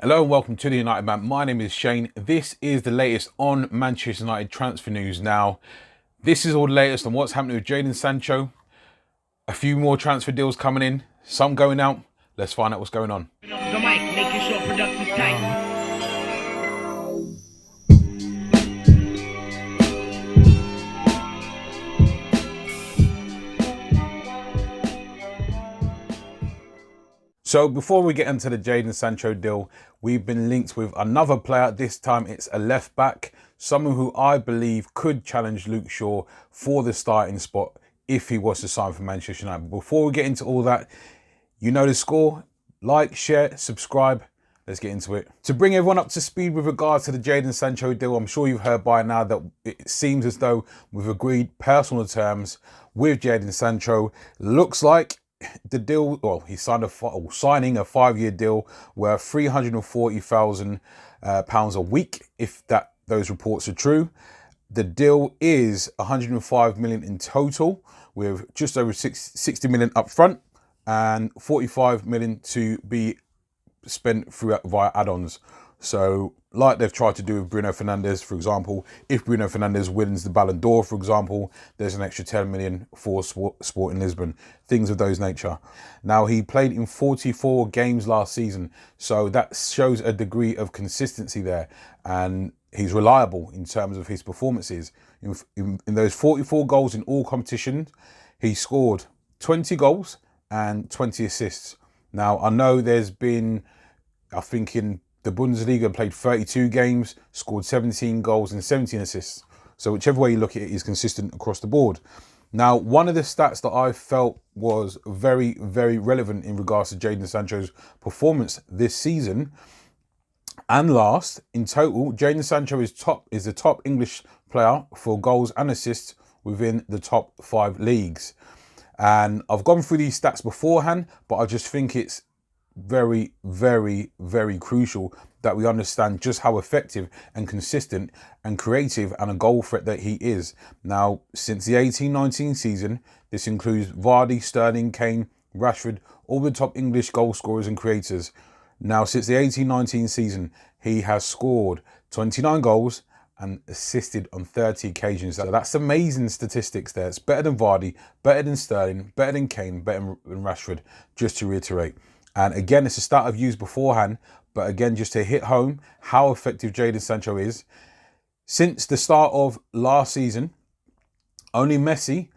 Hello and welcome to the United Man. My name is Shane. This is the latest on Manchester United transfer news. Now, this is all the latest on what's happening with Jadon Sancho. A few more transfer deals coming in, some going out. Let's find out what's going on. The mic, making sure production's tight. So before we get into the Jadon Sancho deal, we've been linked with another player. This time it's a left back, someone who I believe could challenge Luke Shaw for the starting spot if he was to sign for Manchester United. Before we get into all that, you know the score. Like, share, subscribe. Let's get into it. To bring everyone up to speed with regards to the Jadon Sancho deal, I'm sure you've heard by now that it seems as though we've agreed personal terms with Jadon Sancho. Looks like the deal, well, he's signing a 5-year deal worth £340,000 a week, if those reports are true. The deal is 105 million in total, with just over 60 million up front and 45 million to be spent via add-ons. So like they've tried to do with Bruno Fernandes, for example, if Bruno Fernandes wins the Ballon d'Or, for example, there's an extra 10 million for Sporting Lisbon, things of those nature. Now, he played in 44 games last season, so that shows a degree of consistency there, and he's reliable in terms of his performances. In those 44 goals in all competitions, he scored 20 goals and 20 assists. Now, I know there's been, I think in the Bundesliga, played 32 games, scored 17 goals and 17 assists. So whichever way you look at it, is consistent across the board. Now, one of the stats that I felt was very, very relevant in regards to Jadon Sancho's performance this season and last, in total, Jadon Sancho is the top English player for goals and assists within the top 5 leagues. And I've gone through these stats beforehand, but I just think it's very, very, very crucial that we understand just how effective and consistent and creative and a goal threat that he is. Now, since the 18-19 season, this includes Vardy, Sterling, Kane, Rashford, all the top English goal scorers and creators. Now, since the 18-19 season, he has scored 29 goals and assisted on 30 occasions. So that's amazing statistics there. It's better than Vardy, better than Sterling, better than Kane, better than Rashford, just to reiterate. And again, it's a stat I've used beforehand, but again, just to hit home how effective Jadon Sancho is. Since the start of last season, only Messi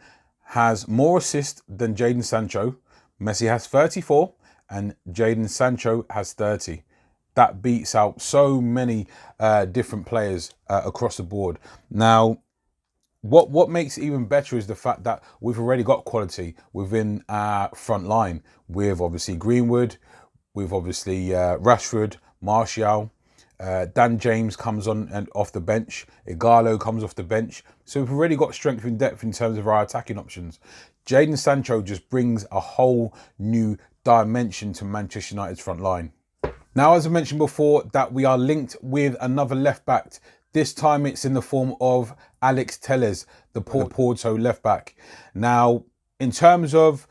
has more assists than Jadon Sancho. Messi has 34 and Jadon Sancho has 30. That beats out so many different players across the board. Now, what makes it even better is the fact that we've already got quality within our front line, with obviously Greenwood, with obviously Rashford, Martial, Dan James comes on and off the bench, Igalo comes off the bench. So we've already got strength and depth in terms of our attacking options. Jadon Sancho just brings a whole new dimension to Manchester United's front line. Now, as I mentioned before, that we are linked with another left back. This time it's in the form of Alex Telles, the Porto left back. Now, in terms of,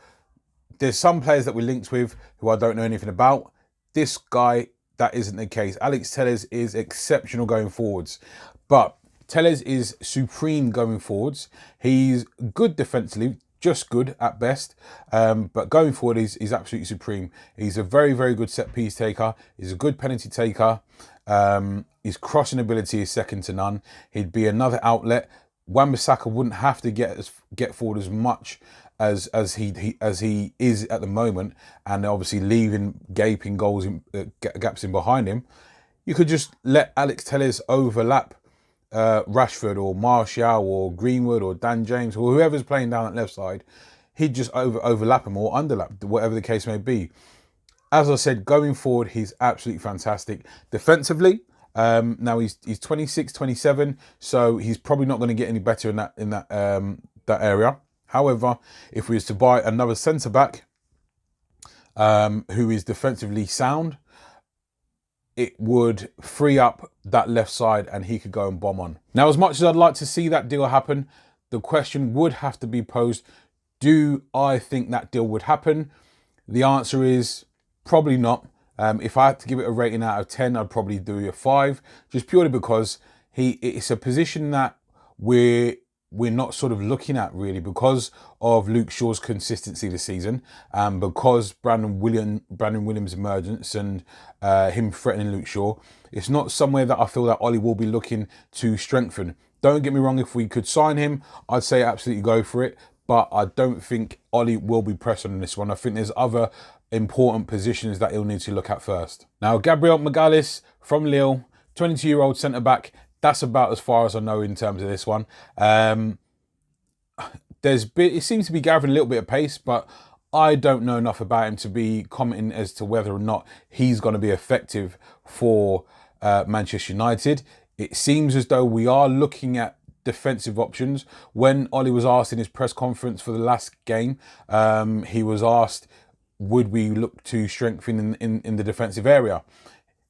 there's some players that we're linked with who I don't know anything about. This guy, that isn't the case. Alex Telles is exceptional going forwards, but Telles is supreme going forwards. He's good defensively, just good at best, but going forward he's absolutely supreme. He's a very, very good set piece taker. He's a good penalty taker. His crossing ability is second to none. He'd be another outlet. Wan-Bissaka wouldn't have to get forward as much as he is at the moment, and obviously leaving gaping goals gaps in behind him. You could just let Alex Telles overlap Rashford or Martial or Greenwood or Dan James or whoever's playing down that left side. He'd just overlap him or underlap, whatever the case may be. As I said, going forward, he's absolutely fantastic. Defensively, now he's 26, 27, so he's probably not going to get any better in that area. However, if we was to buy another centre back who is defensively sound, it would free up that left side and he could go and bomb on. Now, as much as I'd like to see that deal happen, the question would have to be posed, do I think that deal would happen? The answer is probably not. If I had to give it a rating out of 10, I'd probably do a 5, just purely because it's a position that we're not sort of looking at really because of Luke Shaw's consistency this season, because Brandon Williams' emergence and him threatening Luke Shaw. It's not somewhere that I feel that Ollie will be looking to strengthen. Don't get me wrong, if we could sign him, I'd say absolutely go for it. But I don't think Ollie will be pressed on this one. I think there's other important positions that he'll need to look at first. Now, Gabriel Magalhaes from Lille, 22-year-old centre-back. That's about as far as I know in terms of this one. It seems to be gathering a little bit of pace, but I don't know enough about him to be commenting as to whether or not he's going to be effective for Manchester United. It seems as though we are looking at defensive options. When Ollie was asked in his press conference for the last game, he was asked, would we look to strengthen in the defensive area?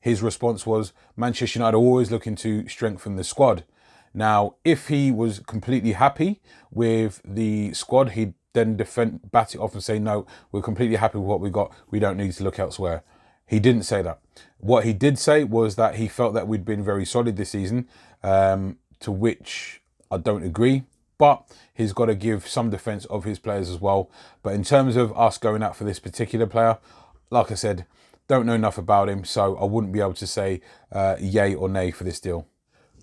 His response was, Manchester United are always looking to strengthen the squad. Now, if he was completely happy with the squad, he'd then bat it off and say, no, we're completely happy with what we got. We don't need to look elsewhere. He didn't say that. What he did say was that he felt that we'd been very solid this season, to which I don't agree. But he's got to give some defence of his players as well. But in terms of us going out for this particular player, like I said, don't know enough about him, so I wouldn't be able to say yay or nay for this deal.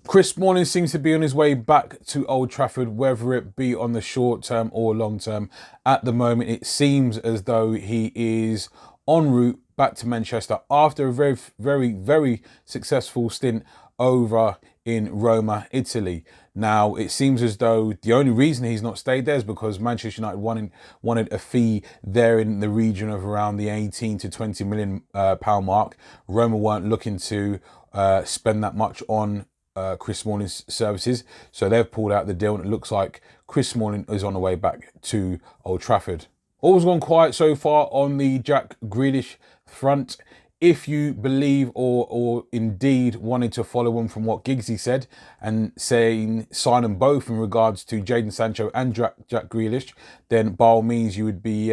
Chris Smalling seems to be on his way back to Old Trafford, whether it be on the short term or long term. At the moment, it seems as though he is en route back to Manchester after a very, very, very successful stint over in Roma, Italy. Now, it seems as though the only reason he's not stayed there is because Manchester United wanted a fee there in the region of around the 18 to 20 million pound mark. Roma weren't looking to spend that much on Chris Smalling's services, so they've pulled out the deal, and it looks like Chris Smalling is on the way back to Old Trafford. All's gone quiet so far on the Jack Grealish front. If you believe or indeed wanted to follow on from what Giggsy said and saying sign them both in regards to Jadon Sancho and Jack Grealish, then by all means you'd be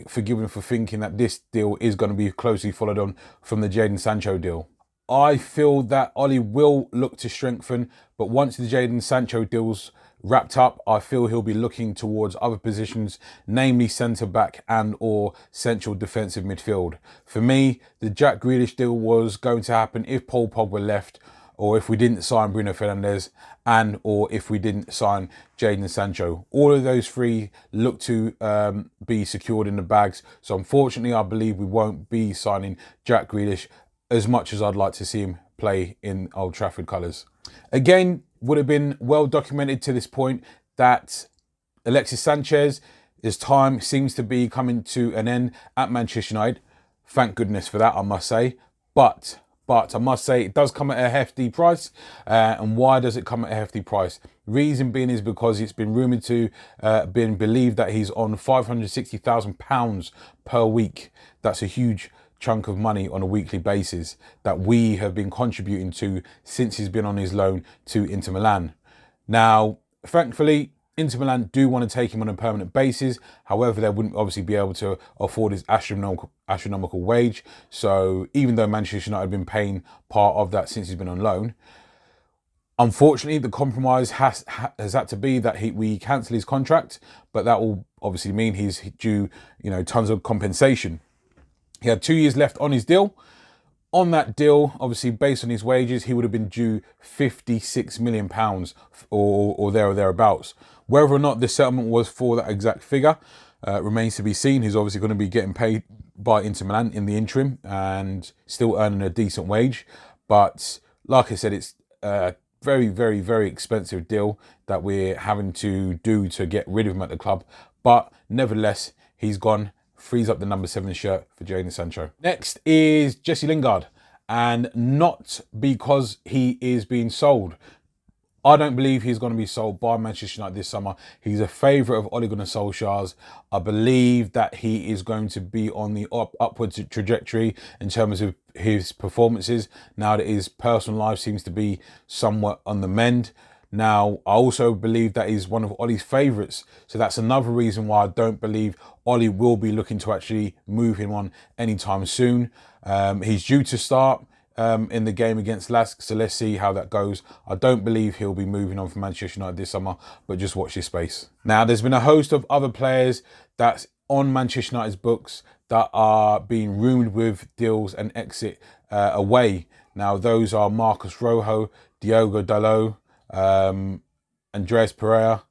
forgiven for thinking that this deal is going to be closely followed on from the Jadon Sancho deal. I feel that Ollie will look to strengthen, but once the Jadon Sancho deal's wrapped up, I feel he'll be looking towards other positions, namely centre-back and or central defensive midfield. For me, the Jack Grealish deal was going to happen if Paul Pogba left, or if we didn't sign Bruno Fernandes, and or if we didn't sign Jadon Sancho. All of those three look to be secured in the bags. So unfortunately, I believe we won't be signing Jack Grealish as much as I'd like to see him play in Old Trafford colours. Again, would have been well documented to this point that Alexis Sanchez, his time seems to be coming to an end at Manchester United. Thank goodness for that, I must say. But I must say it does come at a hefty price. And why does it come at a hefty price? Reason being is because it's been rumoured to, been believed that he's on £560,000 per week. That's a huge chunk of money on a weekly basis that we have been contributing to since he's been on his loan to Inter Milan. Now, thankfully, Inter Milan do want to take him on a permanent basis. However, they wouldn't obviously be able to afford his astronomical wage. So even though Manchester United have been paying part of that since he's been on loan, unfortunately, the compromise has had to be that we cancel his contract, but that will obviously mean he's due, tons of compensation. He had 2 years left on his deal. On that deal, obviously, based on his wages, he would have been due £56 million or there or thereabouts. Whether or not the settlement was for that exact figure remains to be seen. He's obviously going to be getting paid by Inter Milan in the interim and still earning a decent wage. But like I said, it's a very, very, very expensive deal that we're having to do to get rid of him at the club. But nevertheless, he's gone. Frees up the number 7 shirt for Jadon Sancho. Next is Jesse Lingard, and not because he is being sold. I don't believe he's going to be sold by Manchester United this summer. He's a favourite of Ole Gunnar Solskjaer's. I believe that he is going to be on the upwards trajectory in terms of his performances, now that his personal life seems to be somewhat on the mend. Now, I also believe that he's one of Ollie's favourites. So that's another reason why I don't believe Ollie will be looking to actually move him on anytime soon. He's due to start in the game against Lask, so let's see how that goes. I don't believe he'll be moving on from Manchester United this summer, but just watch this space. Now, there's been a host of other players that's on Manchester United's books that are being rumoured with deals and exit away. Now, those are Marcos Rojo, Diogo Dalot, Andreas Pereira,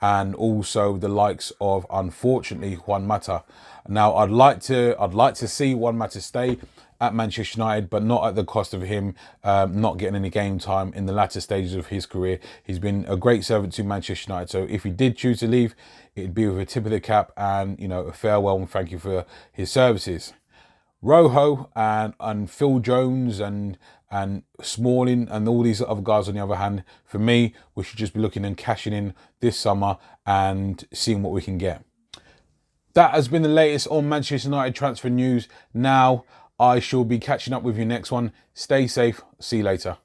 and also the likes of, unfortunately, Juan Mata. Now, I'd like to see Juan Mata stay at Manchester United, but not at the cost of him not getting any game time in the latter stages of his career. He's been a great servant to Manchester United, so if he did choose to leave, it'd be with a tip of the cap and, you know, a farewell and thank you for his services. Rojo and Phil Jones and Smalling and all these other guys, on the other hand, for me, we should just be looking and cashing in this summer and seeing what we can get. That has been the latest on Manchester United transfer news. Now I shall be catching up with you next one. Stay safe. See you later.